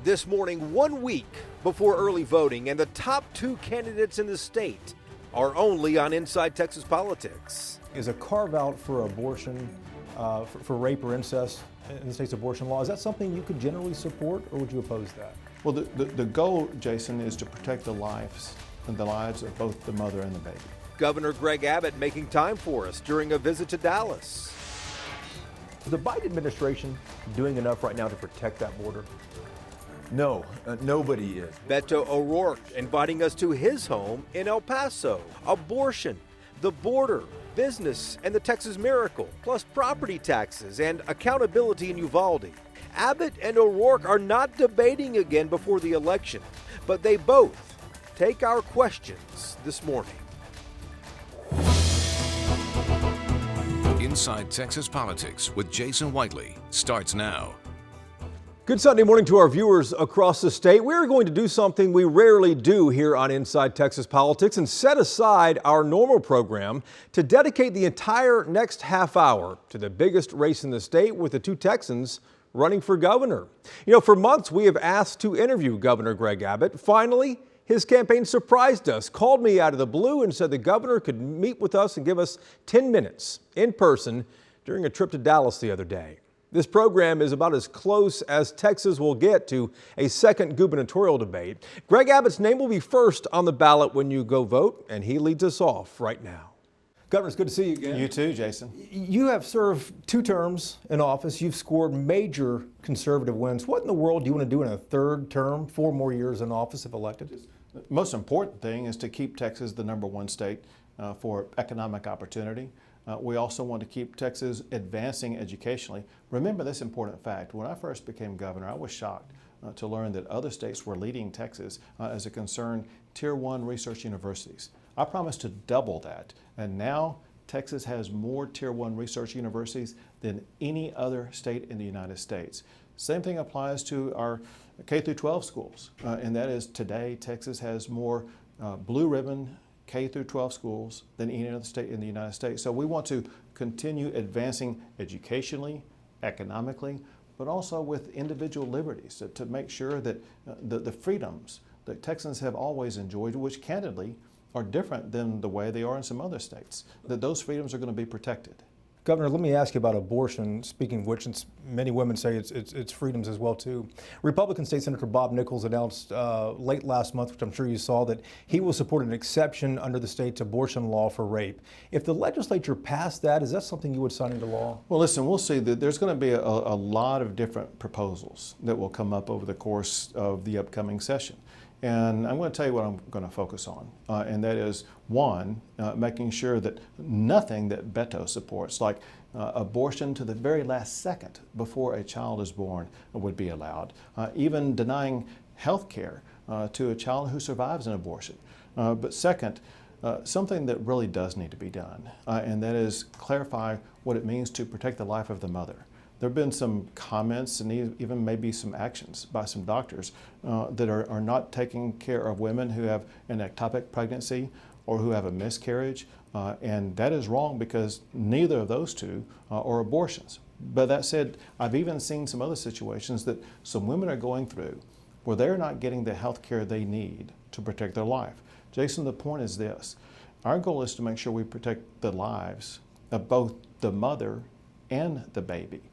This morning, 1 week before early voting, and the top two candidates in the state are only on Inside Texas Politics. Is a carve-out for abortion, for rape or incest in the state's abortion law, is that something you could generally support, or would you oppose that? Well, the goal, Jason, is to protect the lives of both the mother and the baby. Governor Greg Abbott making time for us during a visit to Dallas. Is the Biden administration doing enough right now to protect that border? No, nobody is. Beto O'Rourke inviting us to his home in El Paso. Abortion, the border, business, and the Texas miracle, plus property taxes and accountability in Uvalde. Abbott and O'Rourke are not debating again before the election, but they both take our questions this morning. Inside Texas Politics with Jason Whiteley starts now. Good Sunday morning to our viewers across the state. We're going to do something we rarely do here on Inside Texas Politics and set aside our normal program to dedicate the entire next half hour to the biggest race in the state with the two Texans running for governor. You know, for months we have asked to interview Governor Greg Abbott. Finally, his campaign surprised us, called me out of the blue and said the governor could meet with us and give us 10 minutes in person during a trip to Dallas the other day. This program is about as close as Texas will get to a second gubernatorial debate. Greg Abbott's name will be first on the ballot when you go vote, and he leads us off right now. Governor, it's good to see you again. You too, Jason. You have served 2 terms in office. You've scored major conservative wins. What in the world do you want to do in a third term, 4 more years in office if elected? The most important thing is to keep Texas the #1 state for economic opportunity. We also want to keep Texas advancing educationally. Remember this important fact. When I first became governor, I was shocked to learn that other states were leading Texas as it concerned Tier 1 research universities. I promised to double that, and now Texas has more Tier 1 research universities than any other state in the United States. Same thing applies to our K-12 schools, and that is today Texas has more blue ribbon K-12 schools than any other state in the United States. So we want to continue advancing educationally, economically, but also with individual liberties to make sure that the freedoms that Texans have always enjoyed, which candidly are different than the way they are in some other states, that those freedoms are going to be protected. Governor, let me ask you about abortion. Speaking of which, since many women say it's freedoms as well too. Republican State Senator Bob Nichols announced late last month, which I'm sure you saw, that he will support an exception under the state's abortion law for rape. If the legislature passed that, is that something you would sign into law? Well, listen, we'll see. That there's going to be a lot of different proposals that will come up over the course of the upcoming session. And I'm going to tell you what I'm going to focus on, and that is, one, making sure that nothing that Beto supports, like abortion to the very last second before a child is born, would be allowed. Even denying health care to a child who survives an abortion. But second, something that really does need to be done, and that is clarify what it means to protect the life of the mother. There have been some comments and even maybe some actions by some doctors that are not taking care of women who have an ectopic pregnancy or who have a miscarriage, and that is wrong because neither of those two are abortions. But that said, I've even seen some other situations that some women are going through where they're not getting the health care they need to protect their life. Jason, the point is this. Our goal is to make sure we protect the lives of both the mother and the baby.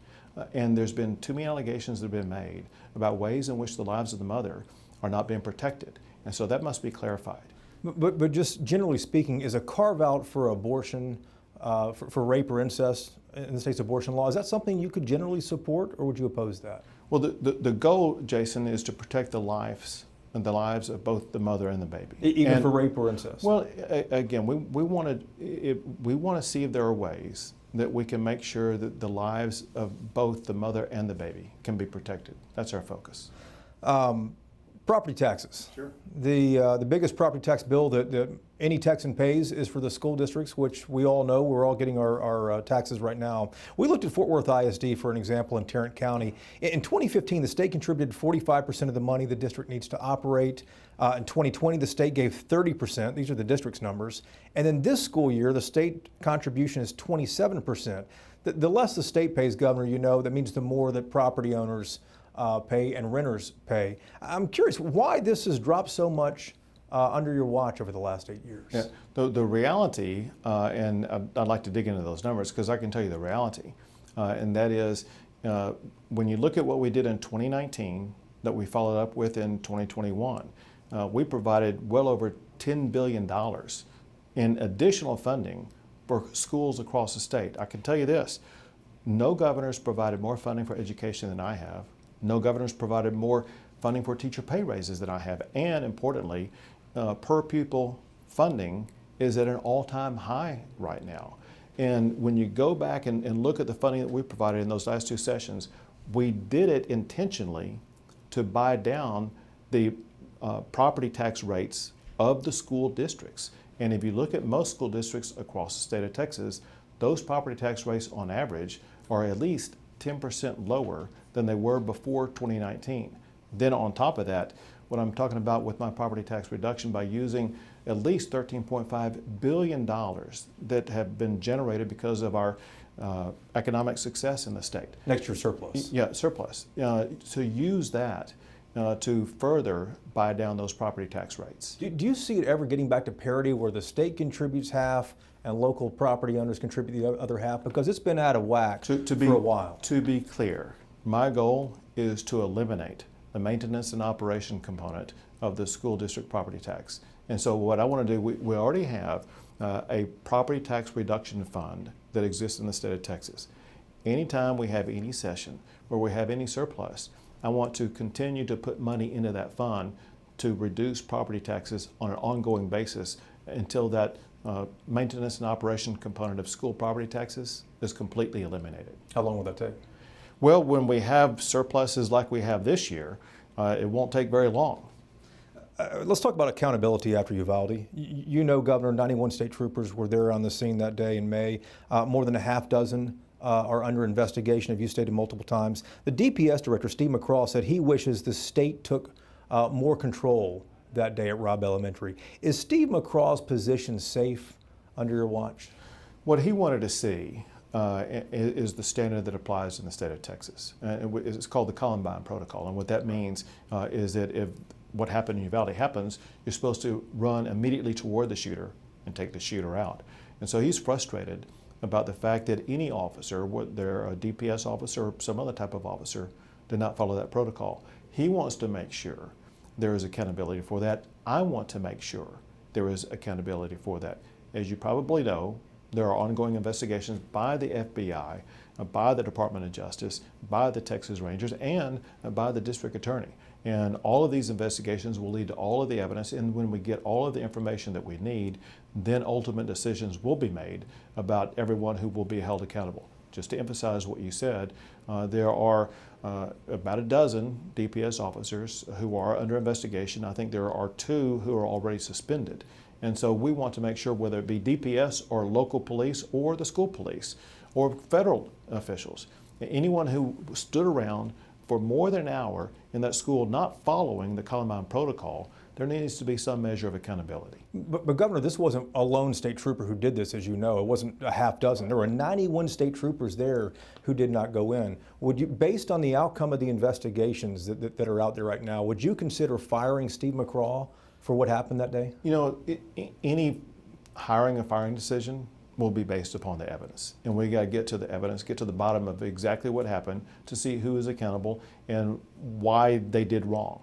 And there's been too many allegations that have been made about ways in which the lives of the mother are not being protected. And so that must be clarified. But just generally speaking, is a carve-out for abortion, for rape or incest in the state's abortion law, is that something you could generally support, or would you oppose that? Well, the goal, Jason, is to protect the lives of both the mother and the baby. Even for rape or incest? Well, again, we want to see if there are ways that we can make sure that the lives of both the mother and the baby can be protected. That's our focus. Property taxes. Sure. The biggest property tax bill that any Texan pays is for the school districts, which we all know. We're all getting our taxes right now. We looked at Fort Worth ISD for an example in Tarrant County. In 2015, the state contributed 45% of the money the district needs to operate. In 2020, the state gave 30%. These are the district's numbers. And then this school year, the state contribution is 27%. The less the state pays, Governor, you know, that means the more that property owners pay and renters pay. I'm curious why this has dropped so much under your watch over the last 8 years. Yeah. The reality, and I'd like to dig into those numbers because I can tell you the reality, and that is when you look at what we did in 2019 that we followed up with in 2021, we provided well over $10 billion in additional funding for schools across the state. I can tell you this, no governor's provided more funding for education than I have. No governor's provided more funding for teacher pay raises than I have. And importantly, per pupil funding is at an all-time high right now. And when you go back and look at the funding that we provided in those last two sessions, we did it intentionally to buy down the property tax rates of the school districts. And if you look at most school districts across the state of Texas, those property tax rates on average are at least 10% lower than they were before 2019. Then on top of that, what I'm talking about with my property tax reduction by using at least $13.5 billion that have been generated because of our economic success in the state. Next year's surplus. Yeah, surplus. To use that to further buy down those property tax rates. Do you see it ever getting back to parity where the state contributes half and local property owners contribute the other half? Because it's been out of whack for a while. To be clear, my goal is to eliminate the maintenance and operation component of the school district property tax. And so what I want to do, we already have a property tax reduction fund that exists in the state of Texas. Anytime we have any session where we have any surplus, I want to continue to put money into that fund to reduce property taxes on an ongoing basis until that maintenance and operation component of school property taxes is completely eliminated. How long will that take? Well, when we have surpluses like we have this year, it won't take very long. Let's talk about accountability after Uvalde. You know, Governor, 91 state troopers were there on the scene that day in May. More than a half dozen are under investigation, as you stated multiple times. The DPS director, Steve McCraw, said he wishes the state took more control that day at Robb Elementary. Is Steve McCraw's position safe under your watch? What he wanted to see is the standard that applies in the state of Texas. It's called the Columbine Protocol, and what that means is that if what happened in Uvalde happens, you're supposed to run immediately toward the shooter and take the shooter out. And so he's frustrated about the fact that any officer, whether they're a DPS officer or some other type of officer, did not follow that protocol. He wants to make sure there is accountability for that. I want to make sure there is accountability for that. As you probably know, there are ongoing investigations by the FBI, by the Department of Justice, by the Texas Rangers, and by the district attorney. And all of these investigations will lead to all of the evidence, and when we get all of the information that we need, then ultimate decisions will be made about everyone who will be held accountable. Just to emphasize what you said, there are about a dozen DPS officers who are under investigation. I think there are 2 who are already suspended. And so we want to make sure, whether it be DPS or local police or the school police or federal officials, anyone who stood around for more than an hour in that school not following the Columbine Protocol, there needs to be some measure of accountability. But Governor, this wasn't a lone state trooper who did this, as you know. It wasn't a half dozen. There were 91 state troopers there who did not go in. Would you, based on the outcome of the investigations that are out there right now, would you consider firing Steve McCraw for what happened that day? You know, any hiring and firing decision will be based upon the evidence. And we got to get to the evidence, get to the bottom of exactly what happened to see who is accountable and why they did wrong.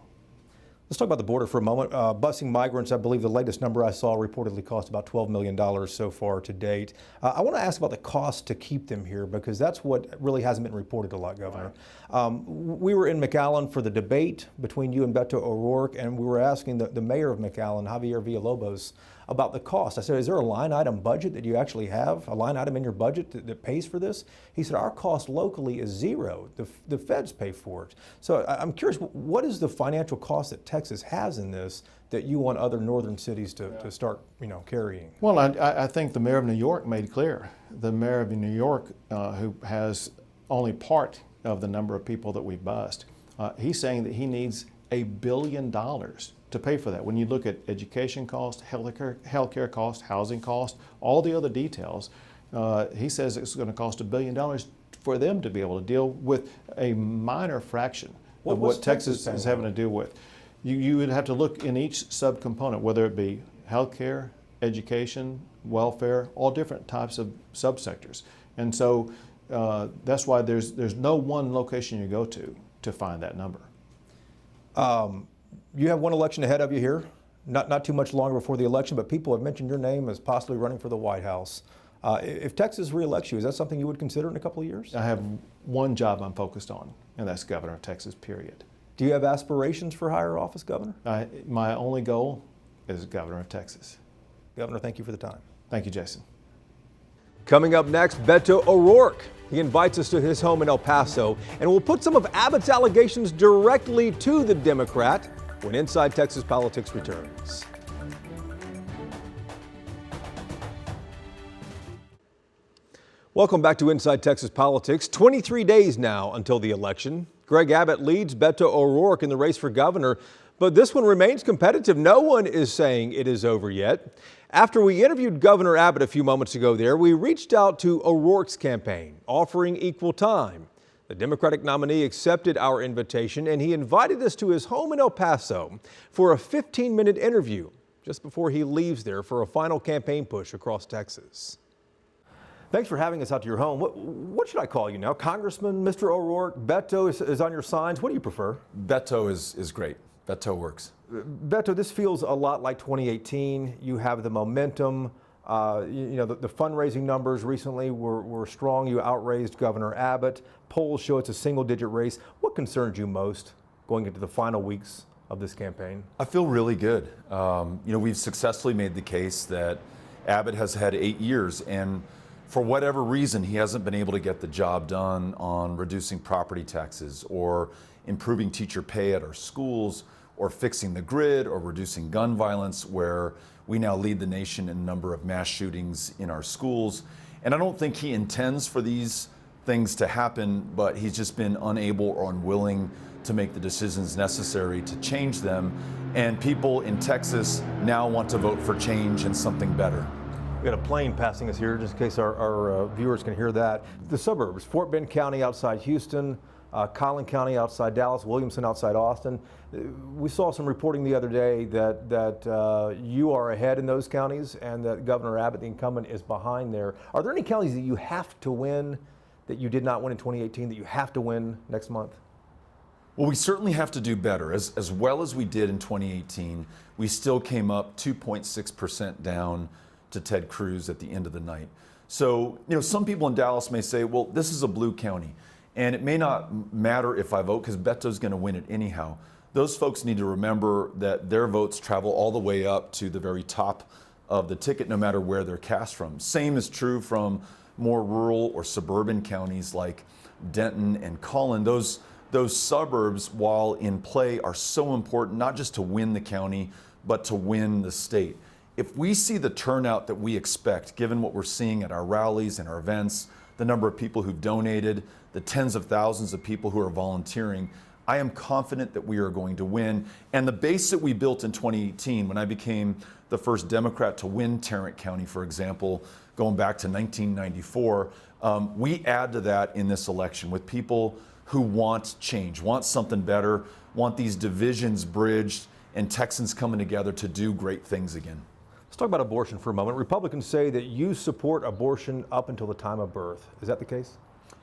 Let's talk about the border for a moment. Busing migrants, I believe the latest number I saw reportedly cost about $12 million so far to date. I want to ask about the cost to keep them here, because that's what really hasn't been reported a lot, Governor. We were in McAllen for the debate between you and Beto O'Rourke, and we were asking the mayor of McAllen, Javier Villalobos, about the cost. I said, is there a line item budget that you actually have, a line item in your budget that pays for this? He said, our cost locally is zero. The feds pay for it. So I'm curious, what is the financial cost that Texas has in this that you want other northern cities to start, carrying? Well, I think the mayor of New York made clear. The mayor of New York, who has only part of the number of people that we bust, he's saying that he needs $1 billion to pay for that. When you look at education costs, healthcare costs, housing costs, all the other details, he says it's going to cost $1 billion for them to be able to deal with a minor fraction of what Texas is having to deal with. You would have to look in each subcomponent, whether it be healthcare, education, welfare, all different types of subsectors. And so that's why there's no one location you go to find that number. You have one election ahead of you here, not too much longer before the election, but people have mentioned your name as possibly running for the White House. If Texas reelects you, is that something you would consider in a couple of years? I have one job I'm focused on, and that's governor of Texas, period. Do you have aspirations for higher office, Governor? My only goal is governor of Texas. Governor, thank you for the time. Thank you, Jason. Coming up next, Beto O'Rourke. He invites us to his home in El Paso, and we'll put some of Abbott's allegations directly to the Democrat when Inside Texas Politics returns. Welcome back to Inside Texas Politics. 23 days now until the election. Greg Abbott leads Beto O'Rourke in the race for governor, but this one remains competitive. No one is saying it is over yet. After we interviewed Governor Abbott a few moments ago there, we reached out to O'Rourke's campaign, offering equal time. The Democratic nominee accepted our invitation, and he invited us to his home in El Paso for a 15-minute interview just before he leaves there for a final campaign push across Texas. Thanks for having us out to your home. What should I call you now? Congressman, Mr. O'Rourke, Beto is on your signs. What do you prefer? Beto is great. Beto works. Beto, this feels a lot like 2018. You have the momentum. The fundraising numbers recently were strong. You outraised Governor Abbott. Polls show it's a single-digit race. What concerns you most going into the final weeks of this campaign? I feel really good. We've successfully made the case that Abbott has had 8 years, and for whatever reason, he hasn't been able to get the job done on reducing property taxes or improving teacher pay at our schools or fixing the grid or reducing gun violence, where we now lead the nation in a number of mass shootings in our schools. And I don't think he intends for these things to happen, but he's just been unable or unwilling to make the decisions necessary to change them. And people in Texas now want to vote for change and something better. We got a plane passing us here, just in case our viewers can hear that. The suburbs, Fort Bend County outside Houston, Collin County outside Dallas, Williamson outside Austin. We saw some reporting the other day that you are ahead in those counties and that Governor Abbott, the incumbent, is behind there. Are there any counties that you have to win that you did not win in 2018 that you have to win next month? Well, we certainly have to do better. As well as we did in 2018, we still came up 2.6% down to Ted Cruz at the end of the night. So, some people in Dallas may say, well, this is a blue county, and it may not matter if I vote because Beto's going to win it anyhow. Those folks need to remember that their votes travel all the way up to the very top of the ticket, no matter where they're cast from. Same is true from more rural or suburban counties like Denton and Collin. Those suburbs, while in play, are so important, not just to win the county, but to win the state. If we see the turnout that we expect, given what we're seeing at our rallies and our events, the number of people who've donated, the tens of thousands of people who are volunteering, I am confident that we are going to win. And the base that we built in 2018, when I became the first Democrat to win Tarrant County, for example, going back to 1994, we add to that in this election with people who want change, want something better, want these divisions bridged, and Texans coming together to do great things again. Let's talk about abortion for a moment. Republicans say that you support abortion up until the time of birth. Is that the case?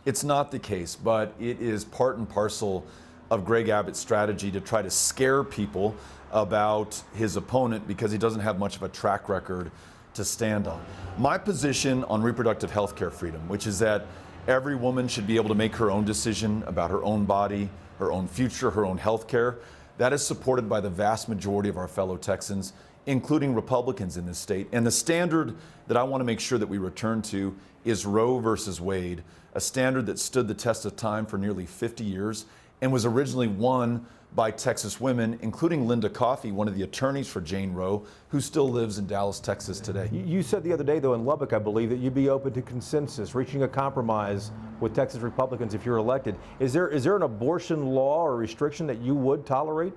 It's not the case, but it is part and parcel of Greg Abbott's strategy to try to scare people about his opponent because he doesn't have much of a track record to stand on. My position on reproductive health care freedom, which is that every woman should be able to make her own decision about her own body, her own future, her own health care, that is supported by the vast majority of our fellow Texans, including Republicans in this state. And the standard that I want to make sure that we return to is Roe versus Wade, a standard that stood the test of time for nearly 50 years and was originally won by Texas women, including Linda Coffey, one of the attorneys for Jane Roe, who still lives in Dallas, Texas today. You said the other day, though, in Lubbock, I believe, that you'd be open to consensus, reaching a compromise with Texas Republicans if you're elected. Is there an abortion law or restriction that you would tolerate?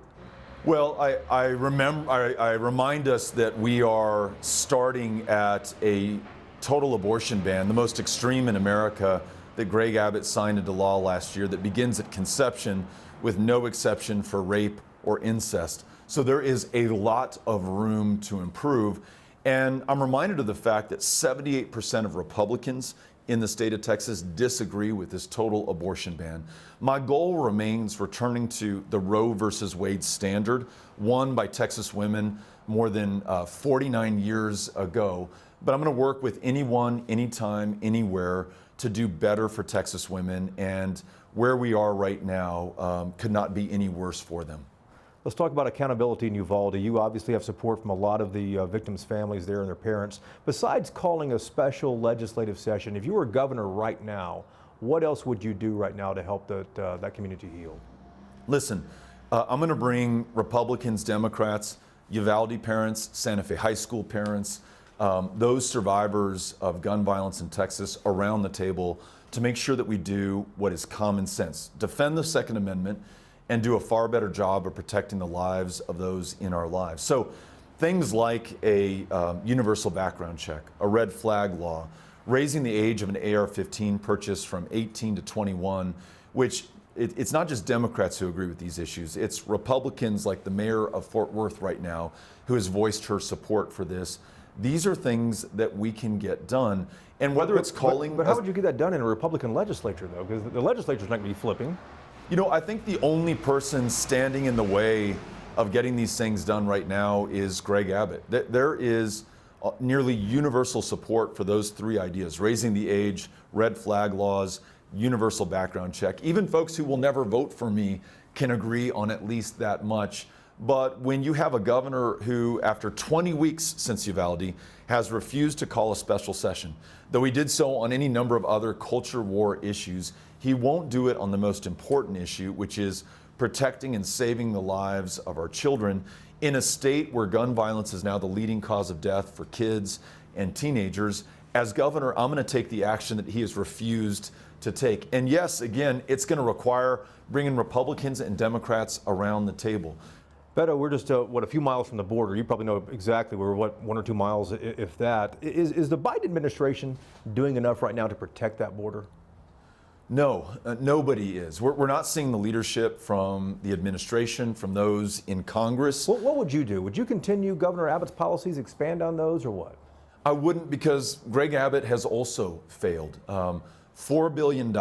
Well, I remind us that we are starting at a total abortion ban, the most extreme in America, that Greg Abbott signed into law last year that begins at conception with no exception for rape or incest. So there is a lot of room to improve. And I'm reminded of the fact that 78% of Republicans in the state of Texas disagree with this total abortion ban. My goal remains returning to the Roe versus Wade standard, won by Texas women more than 49 years ago. But I'm going to work with anyone, anytime, anywhere to do better for Texas women. And where we are right now could not be any worse for them. Let's talk about accountability in Uvalde. You obviously have support from a lot of the victims' families there and their parents. Besides calling a special legislative session, if you were governor right now, what else would you do right now to help that community heal? Listen, I'm going to bring Republicans, Democrats, Uvalde parents, Santa Fe High School parents, those survivors of gun violence in Texas around the table to make sure that we do what is common sense. Defend the Second Amendment and do a far better job of protecting the lives of those in our lives. So things like a universal background check, a red flag law, raising the age of an AR-15 purchase from 18 to 21, which it's not just Democrats who agree with these issues. It's Republicans like the mayor of Fort Worth right now who has voiced her support for this. These are things that we can get done. And whether it's calling... But how would you get that done in a Republican legislature, though? Because the legislature's not going to be flipping. You know, I think the only person standing in the way of getting these things done right now is Greg Abbott. There is nearly universal support for those three ideas: raising the age, red flag laws, universal background check. Even folks who will never vote for me can agree on at least that much. But when you have a governor who, after 20 weeks since Uvalde, has refused to call a special session, though he did so on any number of other culture war issues, he won't do it on the most important issue, which is protecting and saving the lives of our children in a state where gun violence is now the leading cause of death for kids and teenagers. As governor, I'm going to take the action that he has refused to take. And yes, again, it's going to require bringing Republicans and Democrats around the table. Beto, we're just a few miles from the border. You probably know exactly we're 1 or 2 miles, if that. Is the Biden administration doing enough right now to protect that border? No, nobody is. We're not seeing the leadership from the administration, from those in Congress. What would you do? Would you continue Governor Abbott's policies, expand on those, or what? I wouldn't, because Greg Abbott has also failed. $4 billion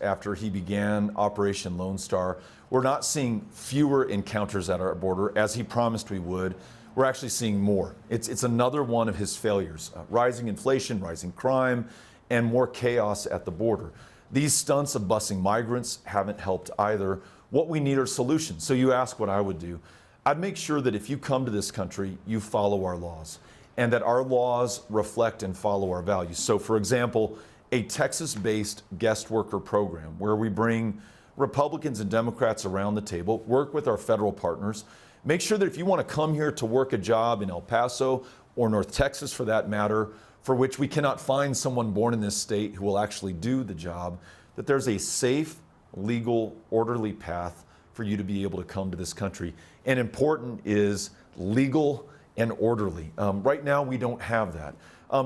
after he began Operation Lone Star. We're not seeing fewer encounters at our border, as he promised we would. We're actually seeing more. It's another one of his failures. Rising inflation, rising crime, and more chaos at the border. These stunts of busing migrants haven't helped either. What we need are solutions. So you ask what I would do. I'd make sure that if you come to this country, you follow our laws, and that our laws reflect and follow our values. So for example, a Texas-based guest worker program where we bring Republicans and Democrats around the table, work with our federal partners, make sure that if you want to come here to work a job in El Paso or North Texas for that matter, for which we cannot find someone born in this state who will actually do the job, that there's a safe, legal, orderly path for you to be able to come to this country. And important is legal and orderly. Right now, we don't have that.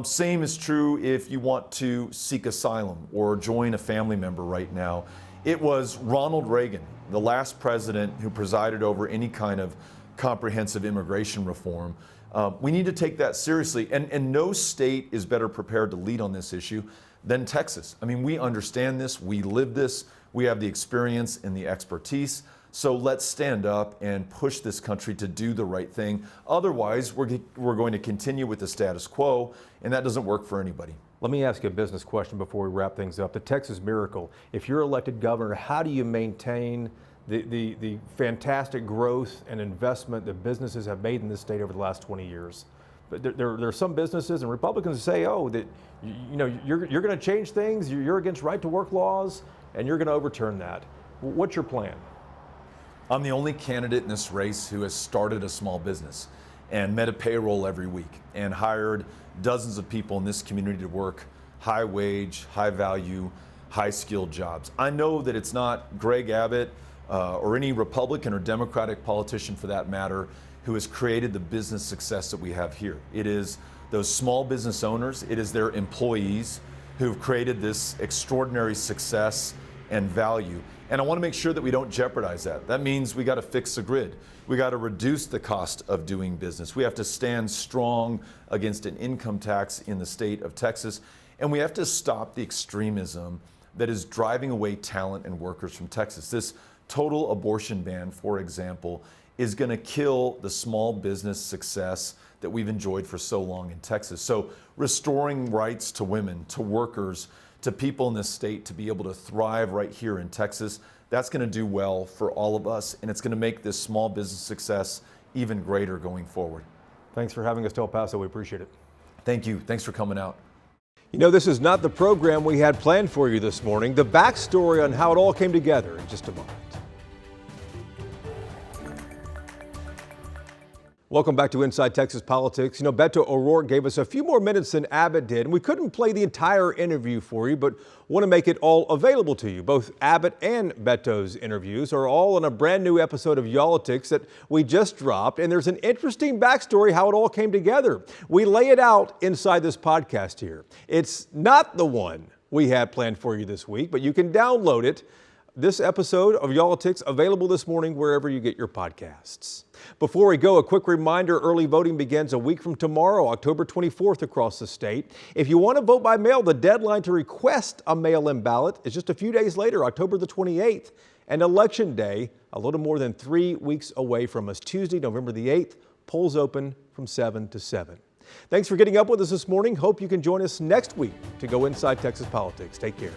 Same is true if you want to seek asylum or join a family member right now. It was Ronald Reagan, the last president who presided over any kind of comprehensive immigration reform. We need to take that seriously, and no state is better prepared to lead on this issue than Texas. I mean, we understand this, we live this, we have the experience and the expertise, so let's stand up and push this country to do the right thing. Otherwise, we're going to continue with the status quo, and that doesn't work for anybody. Let me ask you a business question before we wrap things up. The Texas Miracle, if you're elected governor, how do you maintain the fantastic growth and investment that businesses have made in this state over the last 20 years? But there are some businesses and Republicans who say, oh, that you're going to change things, you're against right to work laws, and you're going to overturn that. What's your plan? I'm the only candidate in this race who has started a small business and met a payroll every week and hired dozens of people in this community to work high wage, high value, high skilled jobs. I know that it's not Greg Abbott or any Republican or Democratic politician for that matter who has created the business success that we have here. It is those small business owners, it is their employees who've created this extraordinary success and value. And I want to make sure that we don't jeopardize that. That means we got to fix the grid. We got to reduce the cost of doing business. We have to stand strong against an income tax in the state of Texas. And we have to stop the extremism that is driving away talent and workers from Texas. This total abortion ban, for example, is going to kill the small business success that we've enjoyed for so long in Texas. So restoring rights to women, to workers, to people in this state to be able to thrive right here in Texas, that's going to do well for all of us, and it's going to make this small business success even greater going forward. Thanks for having us to El Paso. We appreciate it. Thank you. Thanks for coming out. You know, this is not the program we had planned for you this morning. The backstory on how it all came together in just a moment. Welcome back to Inside Texas Politics. You know, Beto O'Rourke gave us a few more minutes than Abbott did, and we couldn't play the entire interview for you, but want to make it all available to you. Both Abbott and Beto's interviews are all in a brand new episode of Y'all-itics that we just dropped, and there's an interesting backstory how it all came together. We lay it out inside this podcast here. It's not the one we had planned for you this week, but you can download it. This episode of Y'all-itics available this morning wherever you get your podcasts. Before we go, a quick reminder, early voting begins a week from tomorrow, October 24th across the state. If you want to vote by mail, the deadline to request a mail-in ballot is just a few days later, October the 28th. And Election Day, a little more than 3 weeks away from us, Tuesday, November the 8th, polls open from 7 to 7. Thanks for getting up with us this morning. Hope you can join us next week to go Inside Texas Politics. Take care.